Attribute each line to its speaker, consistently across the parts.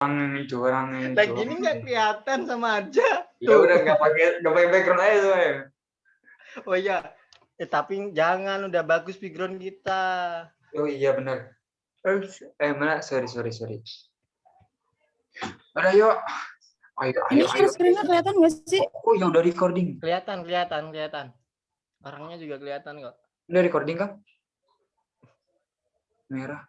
Speaker 1: curang.
Speaker 2: Lagi ini nggak kelihatan sama aja.
Speaker 1: Ya udah nggak pakai background aja tuh.
Speaker 2: Oh iya. Tapi jangan, udah bagus background kita.
Speaker 1: Oh iya benar. Mana? Sorry. Udah yuk. Ayo.
Speaker 3: Screen-nya kelihatan nggak sih?
Speaker 1: Oh ya udah recording.
Speaker 2: Kelihatan. Orangnya juga kelihatan kok.
Speaker 1: Udah recording kan? Merah.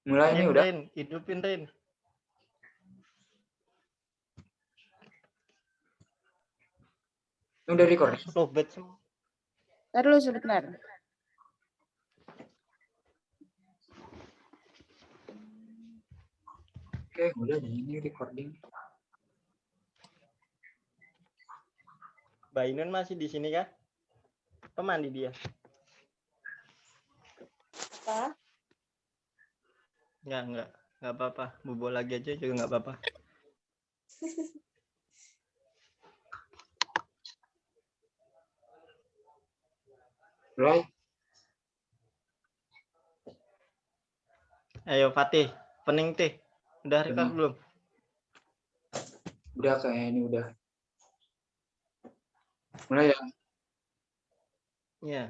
Speaker 1: Mulai nih udah.
Speaker 2: Hidupin Rin.
Speaker 1: Udah recording.
Speaker 2: Lobet semua.
Speaker 3: Ntar dulu sebentar.
Speaker 1: Oke, udah ini recording.
Speaker 2: Mbak Inun masih di sini kah? Mandi dia?
Speaker 3: Apa?
Speaker 2: Enggak apa-apa. Bubuk lagi aja juga enggak apa-apa.
Speaker 1: Mulai.
Speaker 2: Ayo Fatih, pening teh. Udah record belum?
Speaker 1: Udah kayak ini udah. Mulai ya.
Speaker 2: Iya.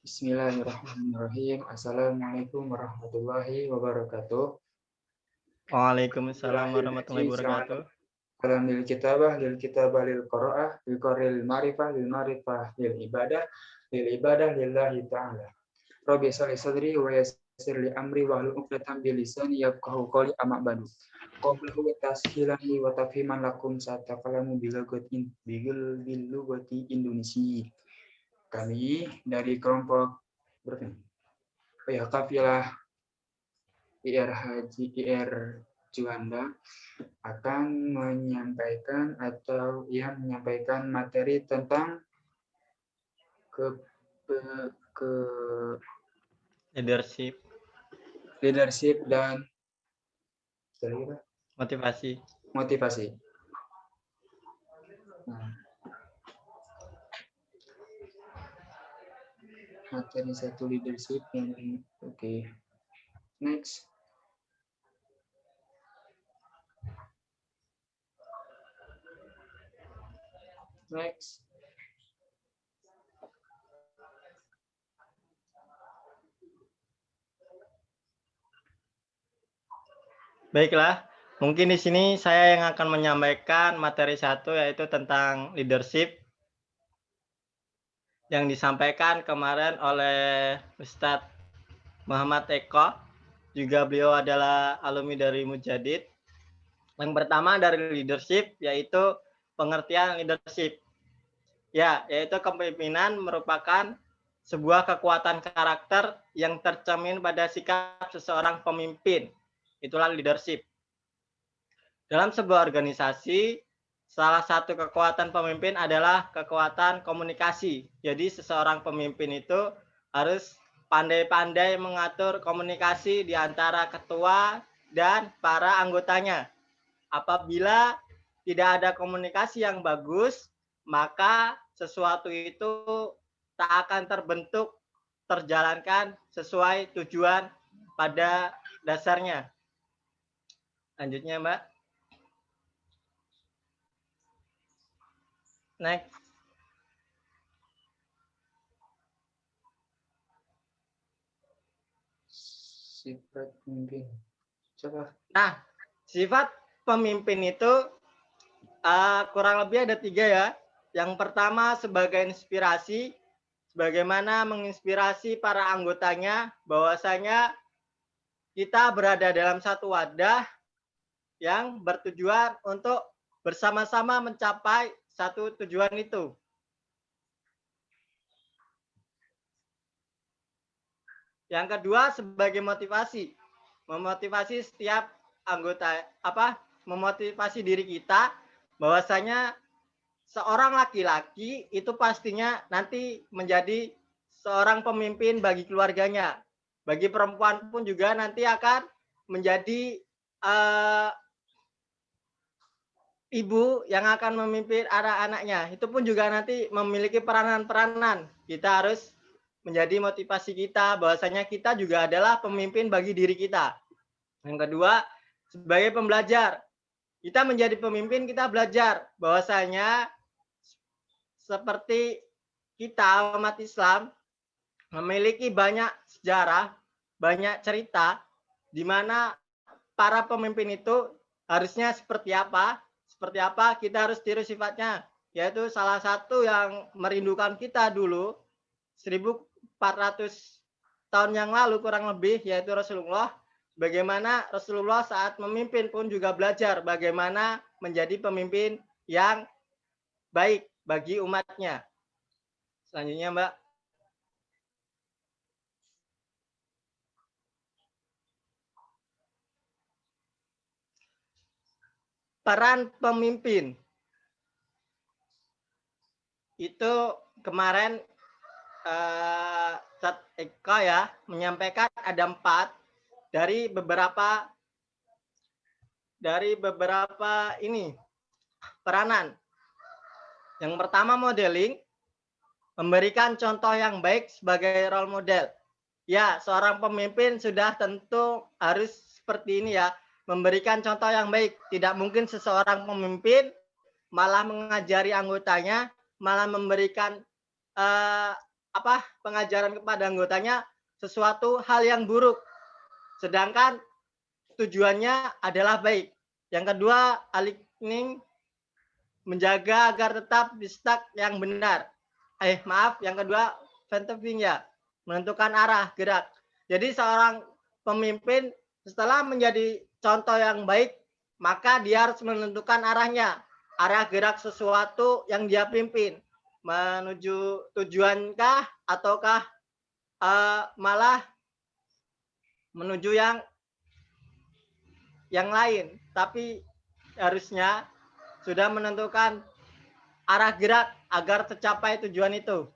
Speaker 1: Bismillahirrahmanirrahim. Assalamualaikum warahmatullahi wabarakatuh.
Speaker 2: Waalaikumsalam warahmatullahi wabarakatuh.
Speaker 1: Salam lil kitabah lil qiraah lil qaril ma'rifah lil ibadah lillahi ta'ala. Rabbi sholli sadri wa yassir li amri wahlul 'uqdatam min lisani yafqahu qawli amma ba'du. Qablahu wa tashilan wa tafhiman lakum sataqalamu bilugati Indonesia. Kami dari kelompok kafilah IR Juanda akan menyampaikan materi tentang leadership dan motivasi. Materi satu leadership yang oke. Next.
Speaker 2: Baiklah, mungkin di sini saya yang akan menyampaikan materi satu, yaitu tentang leadership yang disampaikan kemarin oleh Ustadz Muhammad Eko. Juga beliau adalah alumni dari Mujadid. Yang pertama dari leadership, yaitu pengertian leadership. Ya, yaitu kepemimpinan merupakan sebuah kekuatan karakter yang tercermin pada sikap seseorang pemimpin. Itulah leadership. Dalam sebuah organisasi, salah satu kekuatan pemimpin adalah kekuatan komunikasi. Jadi seseorang pemimpin itu harus pandai-pandai mengatur komunikasi di antara ketua dan para anggotanya. Apabila tidak ada komunikasi yang bagus, maka sesuatu itu tak akan terjalankan sesuai tujuan pada dasarnya. Lanjutnya, Mbak. Next.
Speaker 1: Sifat pemimpin. Coba.
Speaker 2: Nah, sifat pemimpin itu kurang lebih ada 3 ya. Yang pertama sebagai inspirasi, bagaimana menginspirasi para anggotanya bahwasanya kita berada dalam satu wadah yang bertujuan untuk bersama-sama mencapai satu tujuan itu. Yang kedua sebagai motivasi, memotivasi setiap anggota, memotivasi diri kita bahwasanya seorang laki-laki itu pastinya nanti menjadi seorang pemimpin bagi keluarganya. Bagi perempuan pun juga nanti akan menjadi ibu yang akan memimpin anak-anaknya. Itu pun juga nanti memiliki peranan-peranan. Kita harus menjadi motivasi kita bahwasanya kita juga adalah pemimpin bagi diri kita. Yang kedua, sebagai pembelajar. Kita menjadi pemimpin, kita belajar bahwasanya seperti kita umat Islam memiliki banyak sejarah, banyak cerita di mana para pemimpin itu harusnya seperti apa kita harus tiru sifatnya, yaitu salah satu yang merindukan kita dulu 1400 tahun yang lalu kurang lebih, yaitu Rasulullah. Bagaimana Rasulullah saat memimpin pun juga belajar bagaimana menjadi pemimpin yang baik bagi umatnya. Selanjutnya, Mbak. Peran pemimpin. Itu kemarin Ustadz Eka ya menyampaikan ada 4 dari beberapa ini peranan. Yang pertama modeling, memberikan contoh yang baik sebagai role model. Ya, seorang pemimpin sudah tentu harus seperti ini ya, memberikan contoh yang baik. Tidak mungkin seseorang pemimpin malah mengajari anggotanya, malah memberikan pengajaran kepada anggotanya sesuatu hal yang buruk. Sedangkan tujuannya adalah baik. Yang kedua, aligning, menjaga agar tetap di stuck yang benar. Yang kedua, venting ya, menentukan arah gerak. Jadi seorang pemimpin setelah menjadi contoh yang baik, maka dia harus menentukan arahnya, arah gerak sesuatu yang dia pimpin, menuju tujuankah ataukah malah menuju yang lain. Tapi harusnya sudah menentukan arah gerak agar tercapai tujuan itu.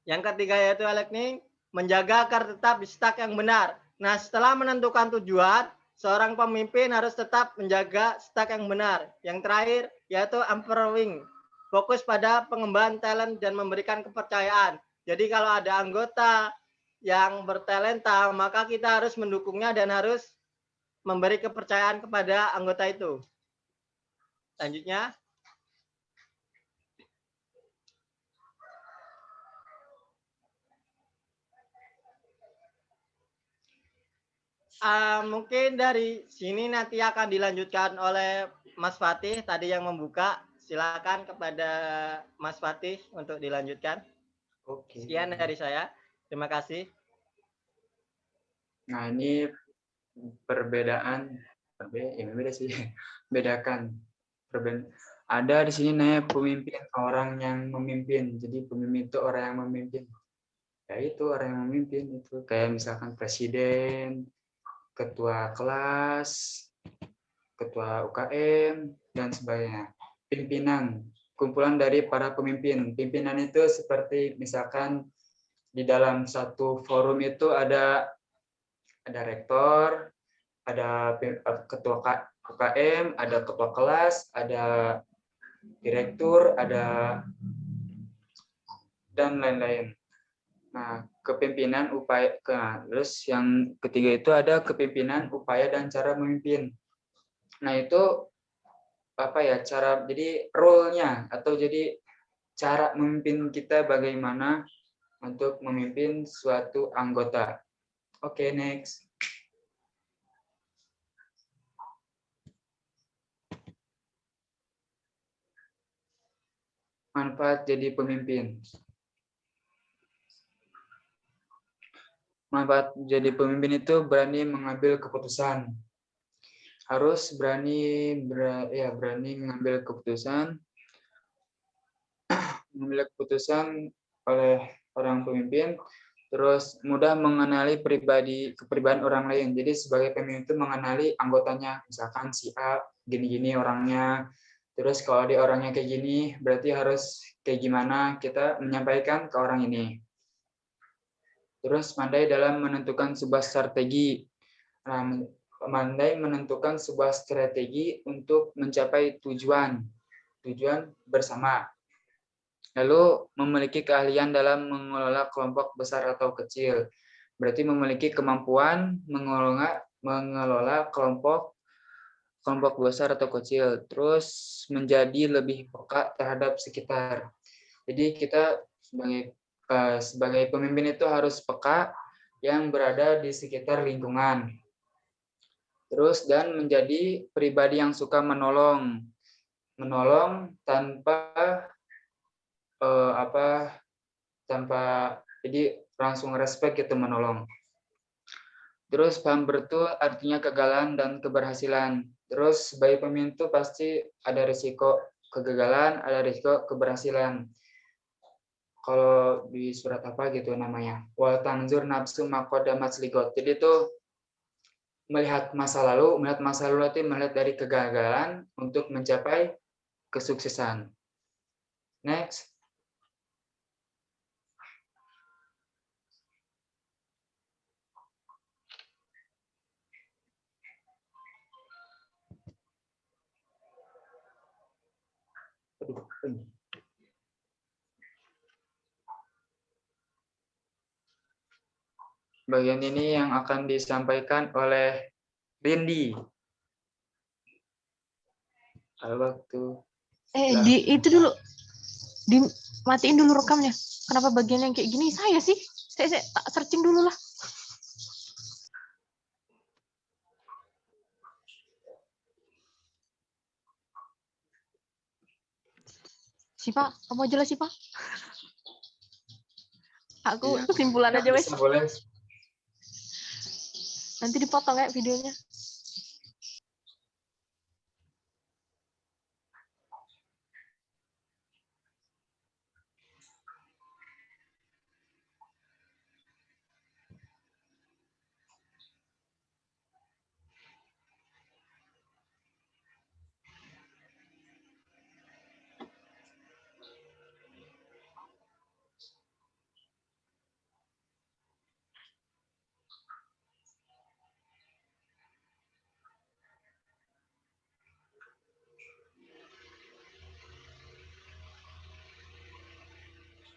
Speaker 2: Yang ketiga yaitu aligning, menjaga agar tetap di stuck yang benar. Nah, setelah menentukan tujuan, seorang pemimpin harus tetap menjaga stuck yang benar. Yang terakhir yaitu empowering, fokus pada pengembangan talent dan memberikan kepercayaan. Jadi kalau ada anggota yang bertalenta, maka kita harus mendukungnya dan harus memberi kepercayaan kepada anggota itu. Selanjutnya, mungkin dari sini nanti akan dilanjutkan oleh Mas Fatih tadi yang membuka. Silakan kepada Mas Fatih untuk dilanjutkan.
Speaker 1: Oke.
Speaker 2: Sekian dari saya. Terima kasih.
Speaker 1: Nah, ini perbedaan beda sih. Bedakan. Ada di sini namanya pemimpin, orang yang memimpin. Jadi pemimpin itu orang yang memimpin. Ya itu orang yang memimpin itu kayak misalkan presiden, ketua kelas, ketua UKM, dan sebagainya. Pimpinan, kumpulan dari para pemimpin. Pimpinan itu seperti misalkan di dalam satu forum itu ada rektor, ada ketua UKM, ada ketua kelas, ada direktur, ada dan lain-lain. Nah, kepemimpinan upaya, terus yang ketiga itu ada kepemimpinan upaya dan cara memimpin. Nah, itu cara, jadi role-nya atau jadi cara memimpin kita bagaimana untuk memimpin suatu anggota. Oke, next. Manfaat jadi pemimpin. Manfaat jadi pemimpin itu berani mengambil keputusan. Harus berani mengambil keputusan. Mengambil keputusan oleh orang pemimpin, terus mudah mengenali kepribadian orang lain. Jadi sebagai pemimpin itu mengenali anggotanya, misalkan si A gini-gini orangnya, terus kalau dia orangnya kayak gini, berarti harus kayak gimana kita menyampaikan ke orang ini. Terus pandai dalam menentukan sebuah strategi. Pandai menentukan sebuah strategi untuk mencapai tujuan bersama. Lalu memiliki keahlian dalam mengelola kelompok besar atau kecil. Berarti memiliki kemampuan mengelola kelompok besar atau kecil. Terus menjadi lebih peka terhadap sekitar. Jadi kita sebagai pemimpin itu harus peka yang berada di sekitar lingkungan. Terus dan menjadi pribadi yang suka menolong tanpa jadi langsung respect gitu menolong. Terus paham betul artinya kegagalan dan keberhasilan. Terus sebagai pemimpin itu pasti ada risiko kegagalan, ada risiko keberhasilan. Kalau di surat apa gitu namanya, wal tanzur nafsu maqaddamat ligot. Jadi itu melihat masa lalu itu melihat dari kegagalan untuk mencapai kesuksesan. Next. Bagian ini yang akan disampaikan oleh Rindi. Waktu.
Speaker 4: Itu dulu. Dimatiin dulu rekamnya. Kenapa bagian yang kayak gini? Saya sih. Saya tak searching dulu lah. Sipa, kamu aja lah Sipa. Aku
Speaker 1: Ya,
Speaker 4: kesimpulan aja wes.
Speaker 1: Boleh.
Speaker 4: Nanti dipotong ya videonya.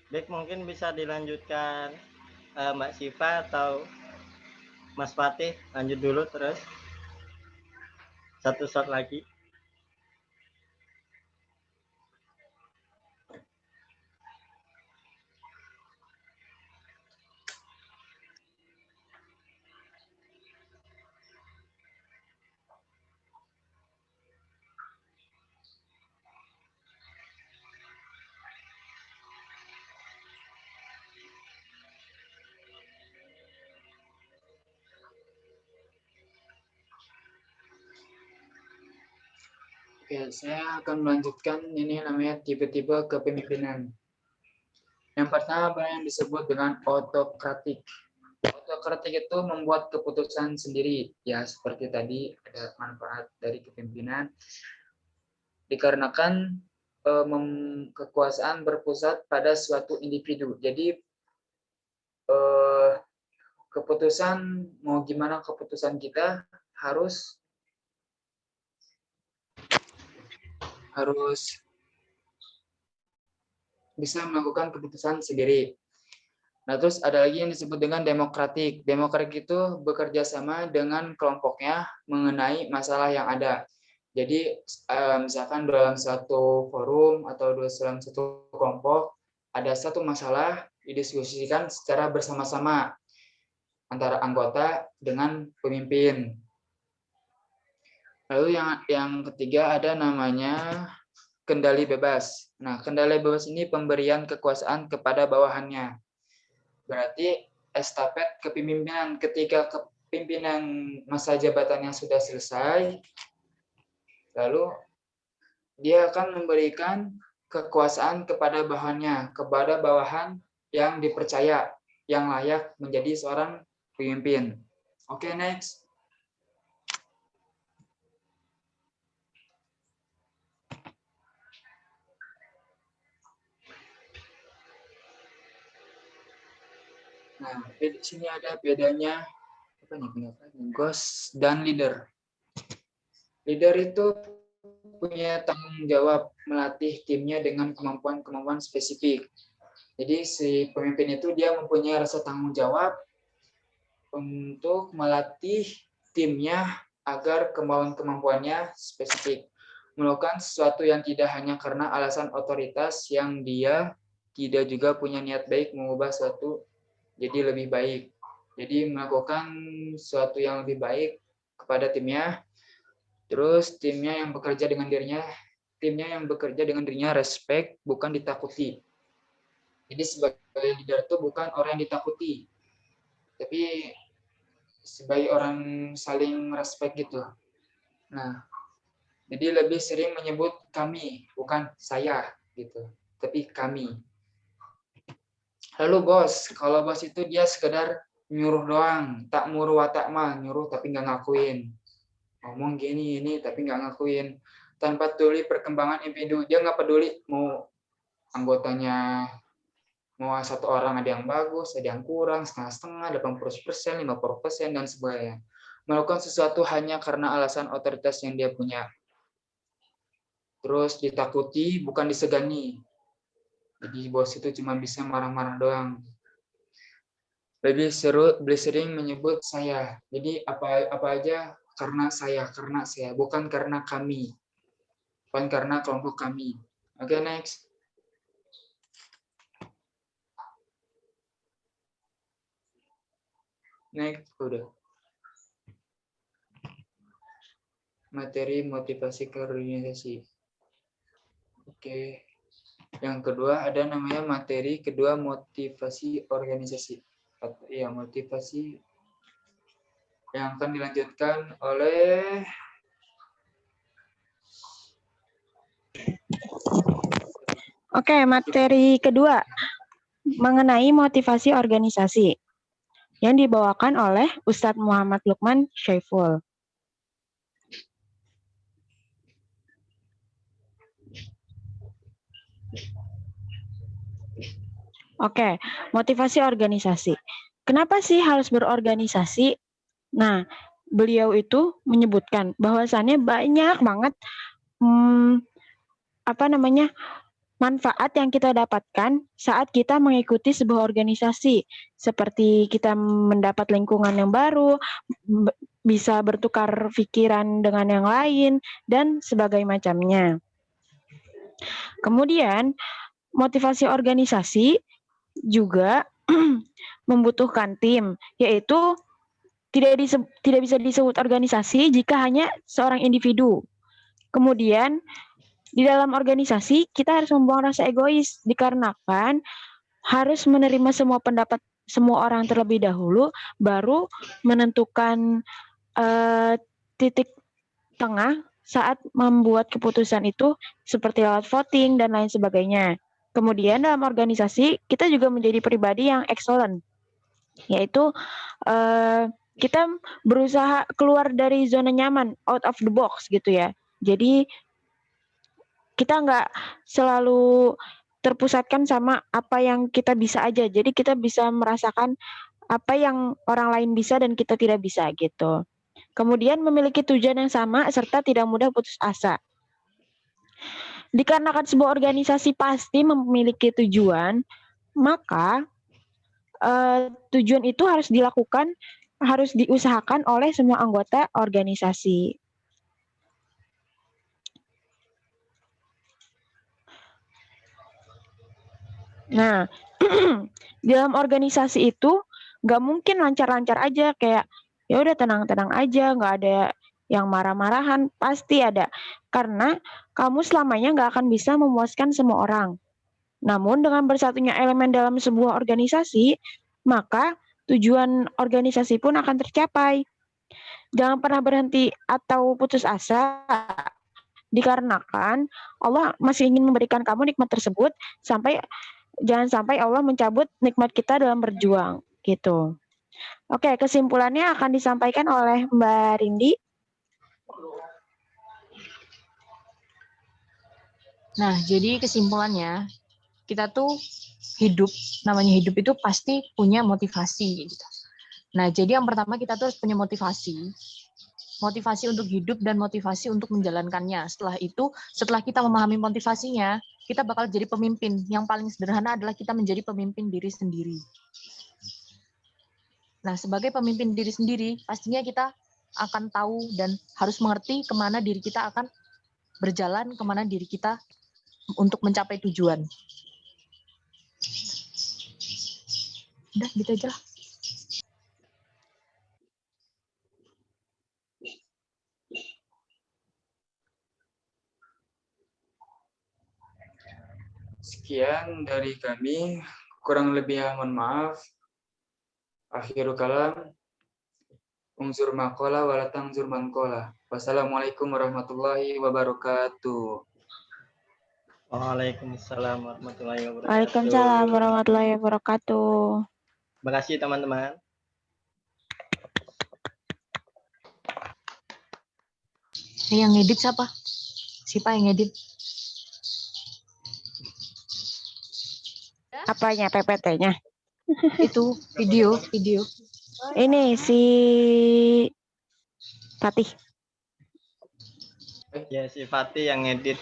Speaker 2: Baik, mungkin bisa dilanjutkan Mbak Siva atau Mas Fatih, lanjut dulu terus. Satu shot lagi.
Speaker 1: Oke, saya akan melanjutkan ini namanya tipe-tipe kepemimpinan. Yang pertama apa yang disebut dengan autokratik. Autokratik itu membuat keputusan sendiri. Ya, seperti tadi ada manfaat dari kepemimpinan. Dikarenakan kekuasaan berpusat pada suatu individu. Jadi keputusan mau gimana keputusan kita harus bisa melakukan keputusan sendiri. Nah, terus ada lagi yang disebut dengan demokratik. Demokratik itu bekerja sama dengan kelompoknya mengenai masalah yang ada. Jadi, misalkan dalam satu forum atau dalam satu kelompok, ada satu masalah didiskusikan secara bersama-sama antara anggota dengan pemimpin. Lalu yang ketiga ada namanya kendali bebas. Nah, kendali bebas ini pemberian kekuasaan kepada bawahannya. Berarti estafet kepemimpinan ketika kepemimpinan masa jabatannya sudah selesai, lalu dia akan memberikan kekuasaan kepada bawahan yang dipercaya, yang layak menjadi seorang pemimpin. Oke, next. Nah, di sini ada bedanya ghost dan leader. Leader itu punya tanggung jawab melatih timnya dengan kemampuan-kemampuan spesifik. Jadi si pemimpin itu dia mempunyai rasa tanggung jawab untuk melatih timnya agar kemampuan-kemampuannya spesifik. Melakukan sesuatu yang tidak hanya karena alasan otoritas yang dia tidak juga punya niat baik mengubah suatu jadi lebih baik. Jadi melakukan sesuatu yang lebih baik kepada timnya, terus timnya yang bekerja dengan dirinya respect, bukan ditakuti. Jadi sebagai leader itu bukan orang yang ditakuti, tapi sebagai orang saling respect gitu. Nah, jadi lebih sering menyebut kami, bukan saya gitu, tapi kami. Lalu bos, kalau bos itu dia sekedar nyuruh doang, tak muruh wa tak mah, nyuruh tapi nggak ngakuin. Ngomong gini ini tapi nggak ngakuin. Tanpa peduli perkembangan individu, dia nggak peduli mau anggotanya mau satu orang ada yang bagus, ada yang kurang, setengah-setengah, 80%, 50%, dan sebagainya. Melakukan sesuatu hanya karena alasan otoritas yang dia punya. Terus ditakuti, bukan disegani. Jadi bos itu cuma bisa marah-marah doang. Lebih sering menyebut saya. Jadi apa aja karena saya, bukan karena kami. Bukan karena kelompok kami. Oke, next. Next, udah. Materi motivasi keorganisasi. Oke. Yang kedua ada namanya materi kedua motivasi organisasi. Ya, motivasi yang akan dilanjutkan oleh
Speaker 3: Oke, materi kedua mengenai motivasi organisasi yang dibawakan oleh Ustadz Muhammad Lukman Syaiful. Oke, motivasi organisasi. Kenapa sih harus berorganisasi? Nah, beliau itu menyebutkan bahwasannya banyak banget manfaat yang kita dapatkan saat kita mengikuti sebuah organisasi, seperti kita mendapat lingkungan yang baru, bisa bertukar pikiran dengan yang lain, dan sebagainya macamnya. Kemudian, motivasi organisasi juga membutuhkan tim, yaitu tidak bisa disebut organisasi jika hanya seorang individu. Kemudian di dalam organisasi kita harus membuang rasa egois dikarenakan harus menerima semua pendapat semua orang terlebih dahulu, baru menentukan titik tengah saat membuat keputusan itu seperti lewat voting dan lain sebagainya. Kemudian dalam organisasi kita juga menjadi pribadi yang excellent, yaitu kita berusaha keluar dari zona nyaman, out of the box gitu ya. Jadi kita nggak selalu terpusatkan sama apa yang kita bisa aja. Jadi kita bisa merasakan apa yang orang lain bisa dan kita tidak bisa gitu. Kemudian memiliki tujuan yang sama serta tidak mudah putus asa. Dikarenakan sebuah organisasi pasti memiliki tujuan, maka tujuan itu harus diusahakan oleh semua anggota organisasi. Nah, dalam organisasi itu nggak mungkin lancar-lancar aja, kayak ya udah tenang-tenang aja, nggak ada yang marah-marahan, pasti ada. Karena kamu selamanya nggak akan bisa memuaskan semua orang. Namun dengan bersatunya elemen dalam sebuah organisasi, maka tujuan organisasi pun akan tercapai. Jangan pernah berhenti atau putus asa, dikarenakan Allah masih ingin memberikan kamu nikmat tersebut jangan sampai Allah mencabut nikmat kita dalam berjuang gitu. Oke, kesimpulannya akan disampaikan oleh Mbak Rindi.
Speaker 4: Nah, jadi kesimpulannya kita tuh namanya hidup itu pasti punya motivasi gitu. Nah, jadi yang pertama kita tuh harus punya motivasi. motivasi untuk hidup dan motivasi untuk menjalankannya. Setelah itu, setelah kita memahami motivasinya, kita bakal jadi pemimpin. Yang paling sederhana adalah kita menjadi pemimpin diri sendiri. Nah, sebagai pemimpin diri sendiri, pastinya kita akan tahu dan harus mengerti kemana diri kita akan berjalan, kemana diri kita untuk mencapai tujuan. Udah, gitu aja lah.
Speaker 1: Sekian dari kami, kurang lebih mohon maaf. Akhirul kalam, unzur maqala wala tangzur manqala. Wassalamualaikum warahmatullahi wabarakatuh.
Speaker 2: Waalaikumsalam warahmatullahi wabarakatuh.
Speaker 3: Waalaikumsalam warahmatullahi wabarakatuh.
Speaker 2: Terima kasih teman-teman.
Speaker 4: Ini yang ngedit siapa? Siapa yang ngedit?
Speaker 3: Apanya PPT-nya?
Speaker 4: Itu video.
Speaker 3: Ini si Fatih.
Speaker 2: Ya, si Fatih yang ngedit.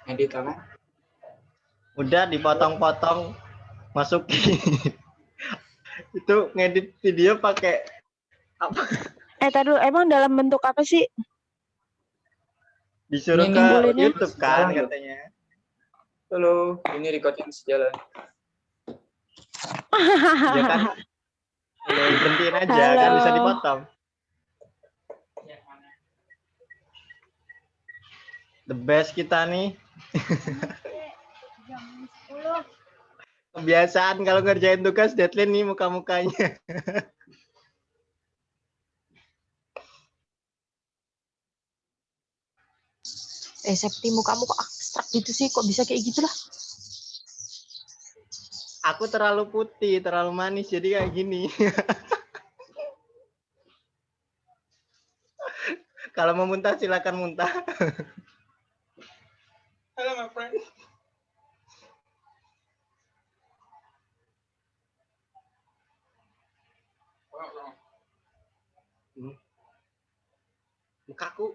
Speaker 1: Edit apa?
Speaker 2: Udah dipotong-potong, masukin. Itu ngedit video pakai apa?
Speaker 3: Tadi dulu, emang dalam bentuk apa sih?
Speaker 2: Disuruh
Speaker 1: Ini
Speaker 2: ke
Speaker 3: ngumpulinnya.
Speaker 2: YouTube kan
Speaker 1: Sekarang.
Speaker 2: katanya.
Speaker 1: Halo, ini recording sejalan.
Speaker 2: Ya kan. Lo berhentiin aja
Speaker 3: Halo.
Speaker 2: kan bisa dipotong. The best kita nih. Kebiasaan kalau ngerjain tugas deadline nih muka-mukanya.
Speaker 4: Septi mukamu kok abstrak gitu sih, kok bisa kayak gitu lah.
Speaker 2: Aku terlalu putih, terlalu manis jadi kayak gini. Kalau mau muntah silakan muntah. Hello my friend. Mukaku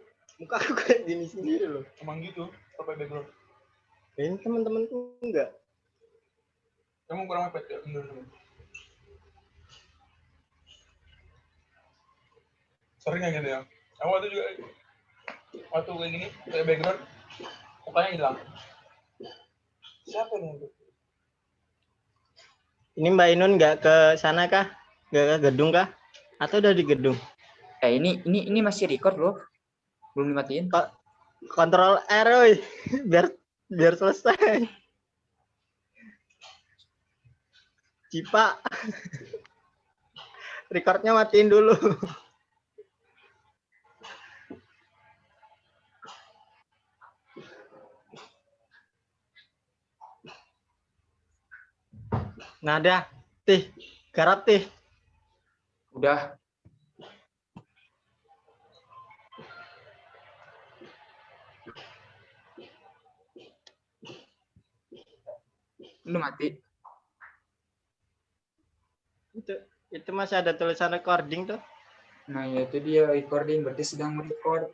Speaker 2: kayak gini sendiri loh.
Speaker 5: Emang gitu, pakai background.
Speaker 2: Ini teman-temanku enggak.
Speaker 5: Kamu kurang mepet ya? Sering kayak gitu ya? Aku waktu juga, waktu kayak gini, kayak background, mukanya hilang. Siapa nih?
Speaker 2: Ini Mbak Inun nggak ke sana kah? Nggak ke gedung kah? Atau udah di gedung?
Speaker 1: Ini masih record loh. Belum dimatiin.
Speaker 2: Kontrol R, woy. biar selesai. Cipa. Recordnya matiin dulu. Nada, Tih. Garap, Tih.
Speaker 1: Udah. Lu mati.
Speaker 2: Itu masih ada tulisan recording tuh.
Speaker 1: Nah, ya itu dia recording, berarti sedang merecord.